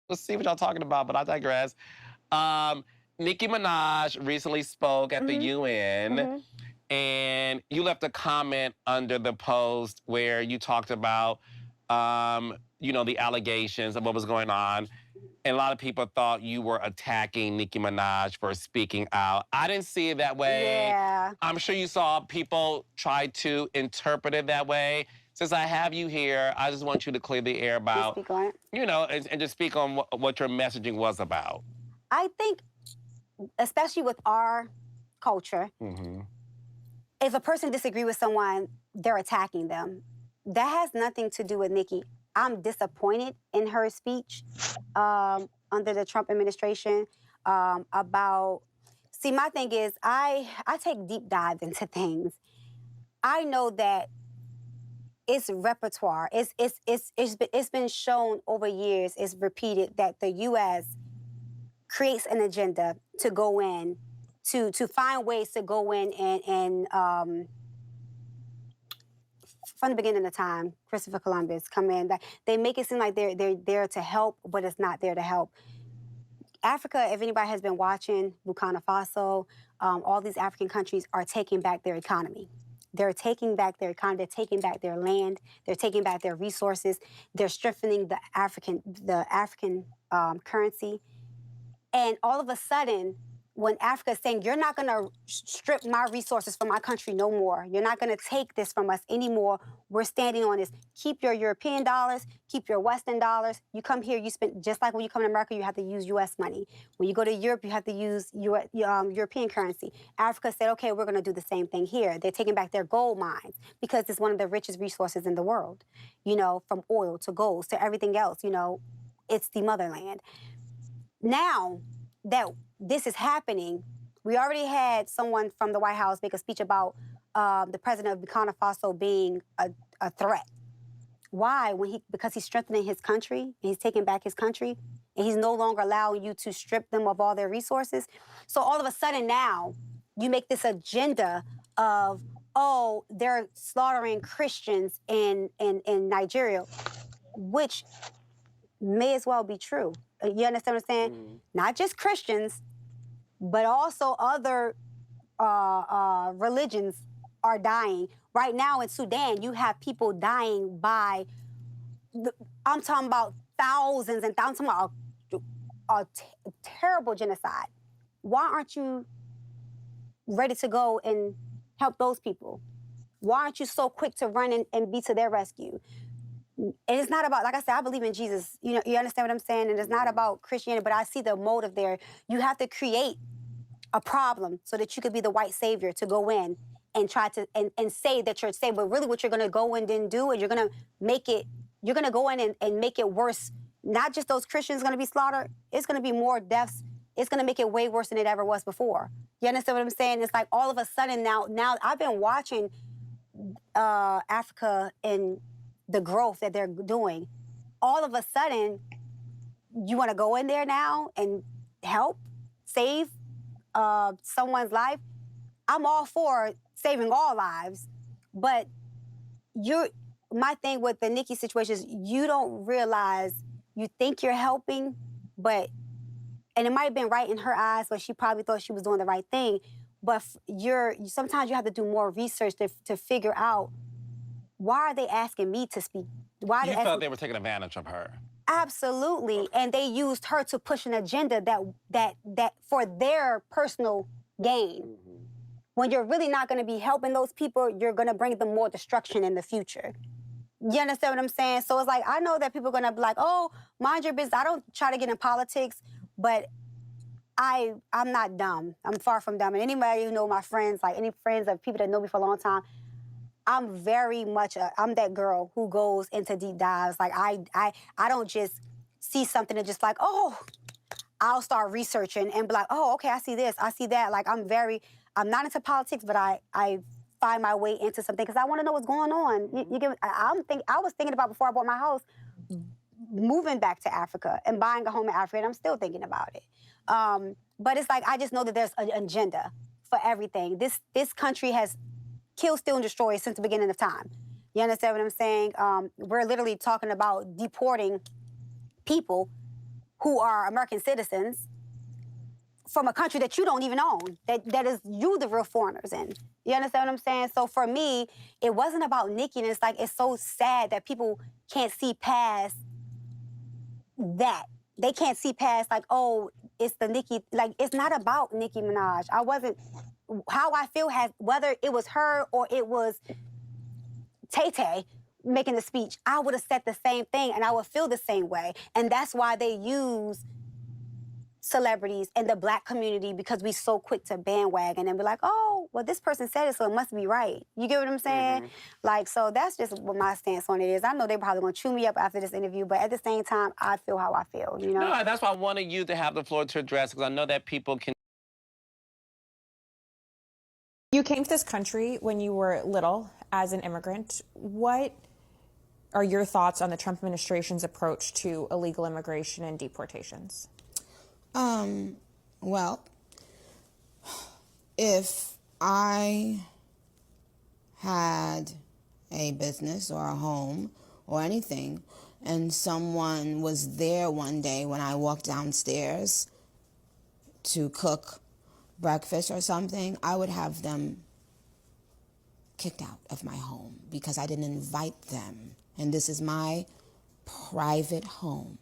Let's see what y'all talking about, but I digress. Nicki Minaj recently spoke at the Mhm. UN, Mhm. and you left a comment under the post where you talked about, the allegations of what was going on. And a lot of people thought you were attacking Nicki Minaj for speaking out. I didn't see it that way. Yeah. I'm sure you saw people try to interpret it that way. Since I have you here, I just want you to clear the air You about, speak on it. and just speak on what your messaging was about. I think, especially with our culture, Mm-hmm. if a person disagree with someone, they're attacking them. That has nothing to do with Nikki. I'm disappointed in her speech under the Trump administration about. See, my thing is, I take deep dives into things. I know that it's repertoire. It's been shown over years. It's repeated that the U.S. creates an agenda to go in to find ways to go in and from the beginning of time, Christopher Columbus come in. That they make it seem like they're there to help, but it's not there to help. Africa, if anybody has been watching, Burkina Faso, all these African countries are taking back their economy. They're taking back their economy. They're taking back their land. They're taking back their resources. They're strengthening the African currency. And all of a sudden, when Africa is saying, you're not going to strip my resources from my country no more. You're not going to take this from us anymore. We're standing on this. Keep your European dollars. Keep your Western dollars. You come here, you spend, just like when you come to America, you have to use U.S. money. When you go to Europe, you have to use European currency. Africa said, okay, we're going to do the same thing here. They're taking back their gold mines because it's one of the richest resources in the world, from oil to gold to everything else, it's the motherland. Now that this is happening, we already had someone from the White House make a speech about the president of Burkina Faso being a threat. Why? Because he's strengthening his country, and he's taking back his country, and he's no longer allowing you to strip them of all their resources. So all of a sudden now, you make this agenda of, oh, they're slaughtering Christians in Nigeria, which may as well be true. You understand what I'm saying? Mm-hmm. Not just Christians, but also other religions are dying. Right now in Sudan, you have people dying by, I'm talking about thousands and thousands, I'm talking about a terrible genocide. Why aren't you ready to go and help those people? Why aren't you so quick to run and be to their rescue? And it's not about, like I said, I believe in Jesus. You understand what I'm saying? And it's not about Christianity, but I see the motive there. You have to create a problem so that you could be the white savior to go in and try to and say that you're saved. But really what you're gonna go in and do is you're gonna go in and make it worse. Not just those Christians gonna be slaughtered, it's gonna be more deaths. It's gonna make it way worse than it ever was before. You understand what I'm saying? It's like all of a sudden now I've been watching Africa and the growth that they're doing. All of a sudden, you want to go in there now and help save someone's life. I'm all for saving all lives, but my thing with the Nicki situation is you don't realize, you think you're helping, and it might have been right in her eyes, but she probably thought she was doing the right thing. But sometimes you have to do more research to figure out, why are they asking me to speak? Why You felt they were taking advantage of her. Absolutely, and they used her to push an agenda that for their personal gain. Mm-hmm. When you're really not going to be helping those people, you're going to bring them more destruction in the future. You understand what I'm saying? So it's like, I know that people are going to be like, oh, mind your business. I don't try to get in politics, but I'm not dumb. I'm far from dumb. And anybody who know my friends, like any friends of people that know me for a long time, I'm very much I'm that girl who goes into deep dives. Like I don't just see something and just like, oh, I'll start researching and be like, oh, okay, I see this, I see that. Like I'm not into politics, but I find my way into something because I want to know what's going on. I was thinking about, before I bought my house, moving back to Africa and buying a home in Africa, and I'm still thinking about it. But it's like, I just know that there's an agenda for everything. This country has kill, steal, and destroy since the beginning of time. You understand what I'm saying? We're literally talking about deporting people who are American citizens from a country that you don't even own, that is you the real foreigners in. You understand what I'm saying? So for me, it wasn't about Nicki, and it's like, it's so sad that people can't see past that. They can't see past, like, oh, it's the Nicki, like, it's not about Nicki Minaj. How I feel has, whether it was her or it was Tay-Tay making the speech, I would have said the same thing and I would feel the same way. And that's why they use celebrities and the Black community, because we so quick to bandwagon and be like, oh, well, this person said it, so it must be right. You get what I'm saying? Like, so that's just what my stance on it is. I know they're probably gonna chew me up after this interview, but at the same time, I feel how I feel, you know? No, that's why I wanted you to have the floor to address, because I know that people can. You came to this country when you were little as an immigrant. What are your thoughts on the Trump administration's approach to illegal immigration and deportations? Well, if I had a business or a home or anything, and someone was there one day when I walked downstairs to cook breakfast or something, I would have them kicked out of my home because I didn't invite them. And this is my private home.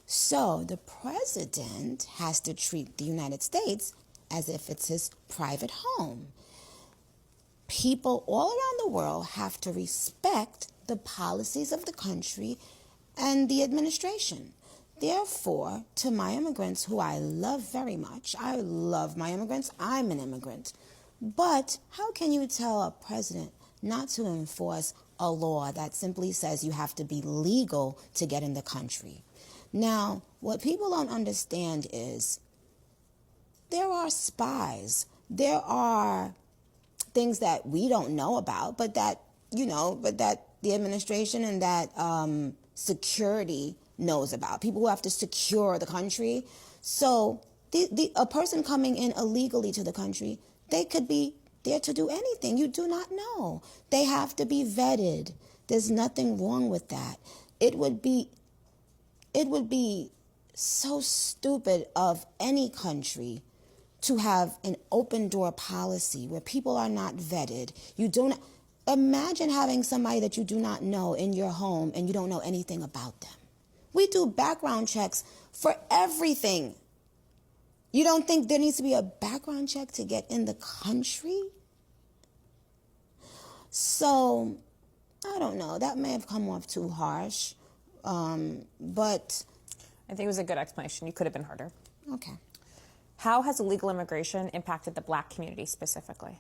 So the president has to treat the United States as if it's his private home. People all around the world have to respect the policies of the country and the administration. Therefore, to my immigrants, who I love very much, I love my immigrants, I'm an immigrant. But how can you tell a president not to enforce a law that simply says you have to be legal to get in the country? Now, what people don't understand is there are spies. There are things that we don't know about, but that, but that the administration and that security knows about. People who have to secure the country. So a person coming in illegally to the country, they could be there to do anything. You do not know. They have to be vetted. There's nothing wrong with that. It would be so stupid of any country to have an open door policy where people are not vetted. You don't imagine having somebody that you do not know in your home and you don't know anything about them. We do background checks for everything. You don't think there needs to be a background check to get in the country? So, I don't know. That may have come off too harsh, but I think it was a good explanation. You could have been harder. Okay. How has illegal immigration impacted the Black community specifically?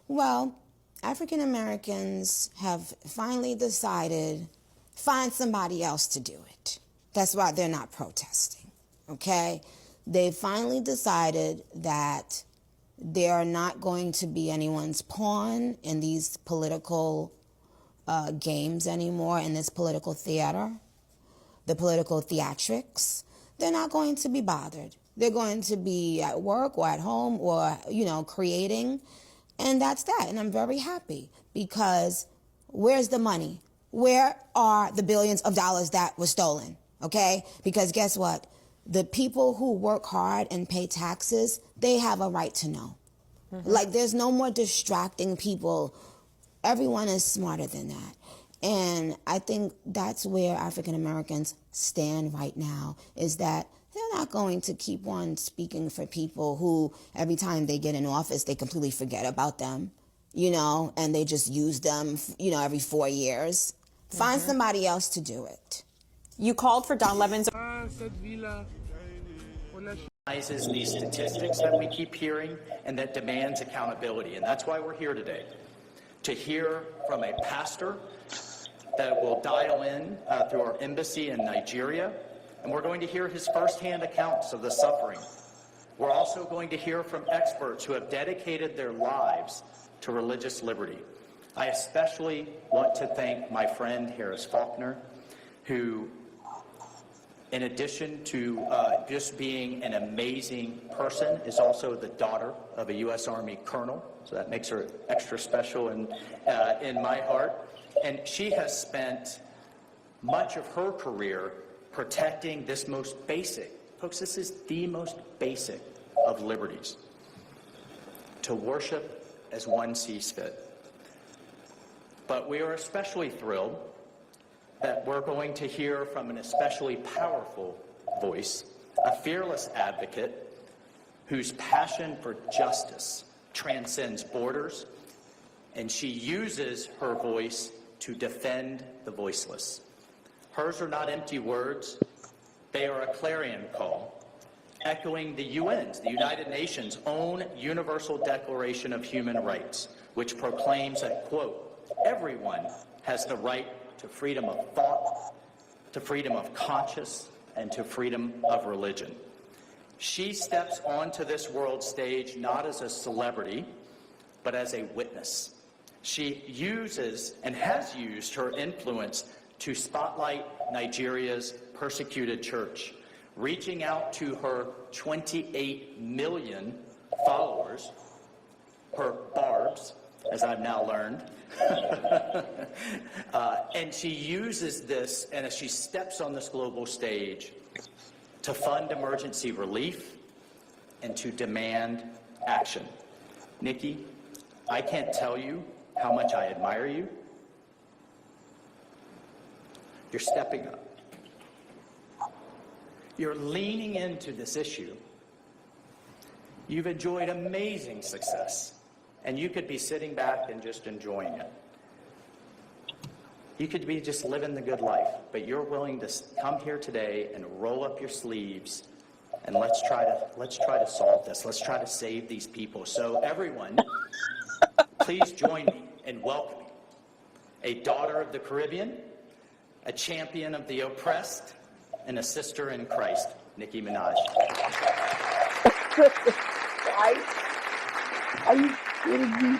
Well, African Americans have finally decided, find somebody else to do it. That's why they're not protesting, okay? They finally decided that they are not going to be anyone's pawn in these political games anymore, in this political theater, the political theatrics. They're not going to be bothered. They're going to be at work or at home or, creating. And that's that. And I'm very happy because where's the money? Where are the billions of dollars that were stolen? Okay? Because guess what? The people who work hard and pay taxes, they have a right to know. Mm-hmm. Like, there's no more distracting people. Everyone is smarter than that. And I think that's where African Americans stand right now, is that they're not going to keep on speaking for people who every time they get in office, they completely forget about them, and they just use them, every 4 years. Mm-hmm. Find somebody else to do it. You called for Don Lemon's... These statistics that we keep hearing and that demands accountability. And that's why we're here today, to hear from a pastor that will dial in through our embassy in Nigeria. And we're going to hear his firsthand accounts of the suffering. We're also going to hear from experts who have dedicated their lives to religious liberty. I especially want to thank my friend Harris Faulkner, who, in addition to just being an amazing person, is also the daughter of a U.S. Army colonel. So that makes her extra special in my heart. And she has spent much of her career protecting this most basic, folks, this is the most basic of liberties, to worship as one sees fit. But we are especially thrilled that we're going to hear from an especially powerful voice, a fearless advocate whose passion for justice transcends borders, and she uses her voice to defend the voiceless. Hers are not empty words, they are a clarion call, echoing the UN's, the United Nations' own Universal Declaration of Human Rights, which proclaims that, quote, everyone has the right to freedom of thought, to freedom of conscience, and to freedom of religion. She steps onto this world stage not as a celebrity, but as a witness. She uses and has used her influence to spotlight Nigeria's persecuted church, reaching out to her 28 million followers, her barbs, as I've now learned. And she uses this, and as she steps on this global stage, to fund emergency relief and to demand action. Nicki, I can't tell you how much I admire you. You're stepping up. You're leaning into this issue. You've enjoyed amazing success, and you could be sitting back and just enjoying it. You could be just living the good life, but you're willing to come here today and roll up your sleeves, and let's try to solve this. Let's try to save these people. So everyone, please join me in welcoming a daughter of the Caribbean, a champion of the oppressed, and a sister in Christ, Nicki Minaj. Are you kidding me?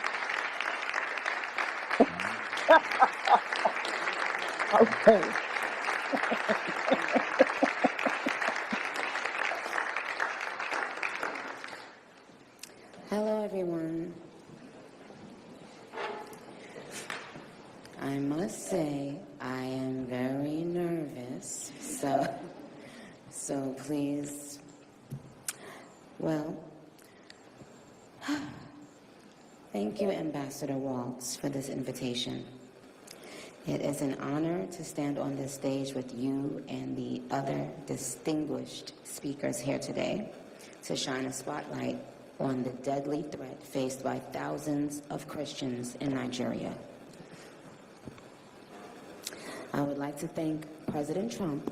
Okay. Hello, everyone. I must say I am very nervous, so please, well, thank you, Ambassador Waltz, for this invitation. It is an honor to stand on this stage with you and the other distinguished speakers here today to shine a spotlight on the deadly threat faced by thousands of Christians in Nigeria. I would like to thank President Trump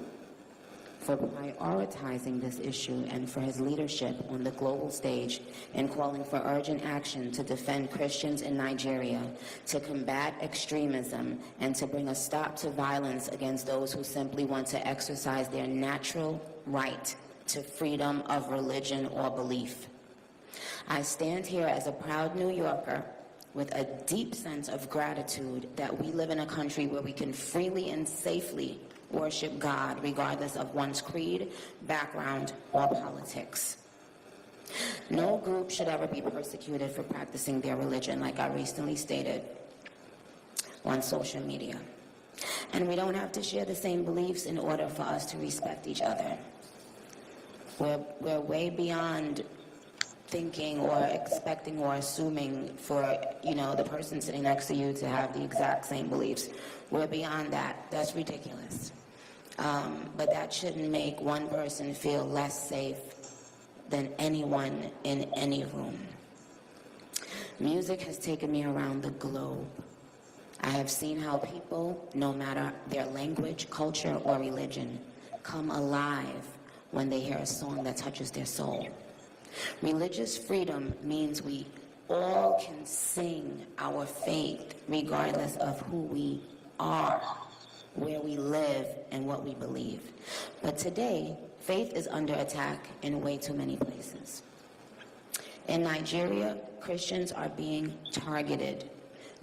for prioritizing this issue and for his leadership on the global stage in calling for urgent action to defend Christians in Nigeria, to combat extremism, and to bring a stop to violence against those who simply want to exercise their natural right to freedom of religion or belief. I stand here as a proud New Yorker with a deep sense of gratitude that we live in a country where we can freely and safely worship God regardless of one's creed, background, or politics. No group should ever be persecuted for practicing their religion, like I recently stated on social media. And we don't have to share the same beliefs in order for us to respect each other. We're way beyond thinking or expecting or assuming for, the person sitting next to you to have the exact same beliefs. We're beyond that. That's ridiculous. But that shouldn't make one person feel less safe than anyone in any room. Music has taken me around the globe. I have seen how people, no matter their language, culture, or religion, come alive when they hear a song that touches their soul. Religious freedom means we all can sing our faith regardless of who we are, where we live, and what we believe. But today, faith is under attack in way too many places. In Nigeria, Christians are being targeted,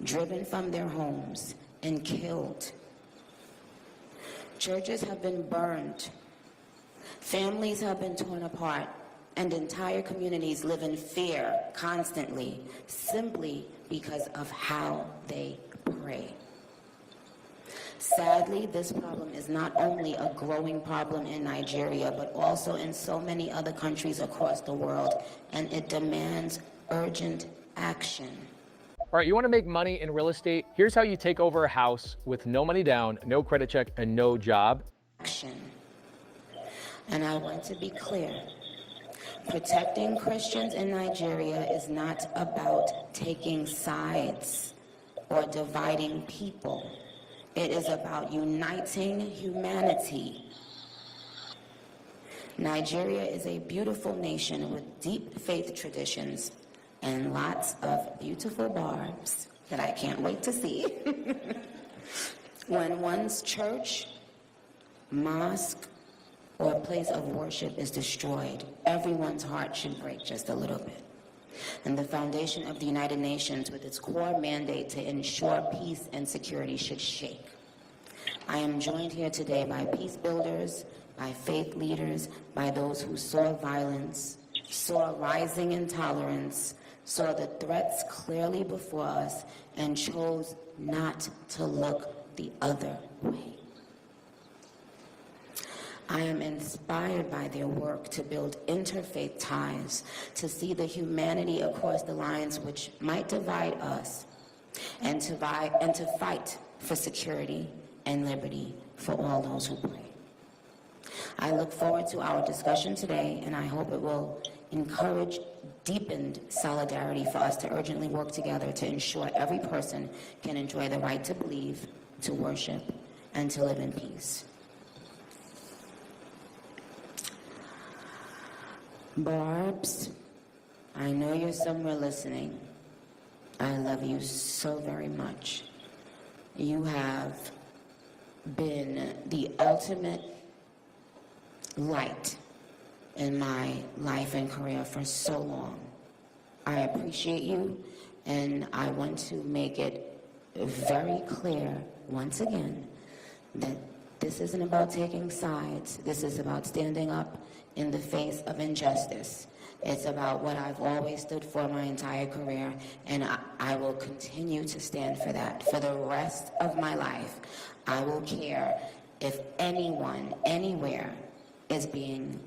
driven from their homes, and killed. Churches have been burned. Families have been torn apart, and entire communities live in fear constantly, simply because of how they pray. Sadly, this problem is not only a growing problem in Nigeria, but also in so many other countries across the world, and it demands urgent action. All right, you want to make money in real estate? Here's how you take over a house with no money down, no credit check, and no job. Action. And I want to be clear. Protecting Christians in Nigeria is not about taking sides or dividing people. It is about uniting humanity. Nigeria is a beautiful nation with deep faith traditions and lots of beautiful barbs that I can't wait to see. When one's church, mosque, or place of worship is destroyed, everyone's heart should break just a little bit. And the foundation of the United Nations, with its core mandate to ensure peace and security, should shake. I am joined here today by peace builders, by faith leaders, by those who saw violence, saw rising intolerance, saw the threats clearly before us, and chose not to look the other way. I am inspired by their work to build interfaith ties, to see the humanity across the lines which might divide us, and to fight for security and liberty for all those who pray. I look forward to our discussion today, and I hope it will encourage deepened solidarity for us to urgently work together to ensure every person can enjoy the right to believe, to worship, and to live in peace. Barbs, I know you're somewhere listening. I love you so very much. You have been the ultimate light in my life and career for so long. I appreciate you, and I want to make it very clear once again that this isn't about taking sides. This is about standing up in the face of injustice. It's about what I've always stood for my entire career, and I will continue to stand for that for the rest of my life. I will care if anyone, anywhere, is being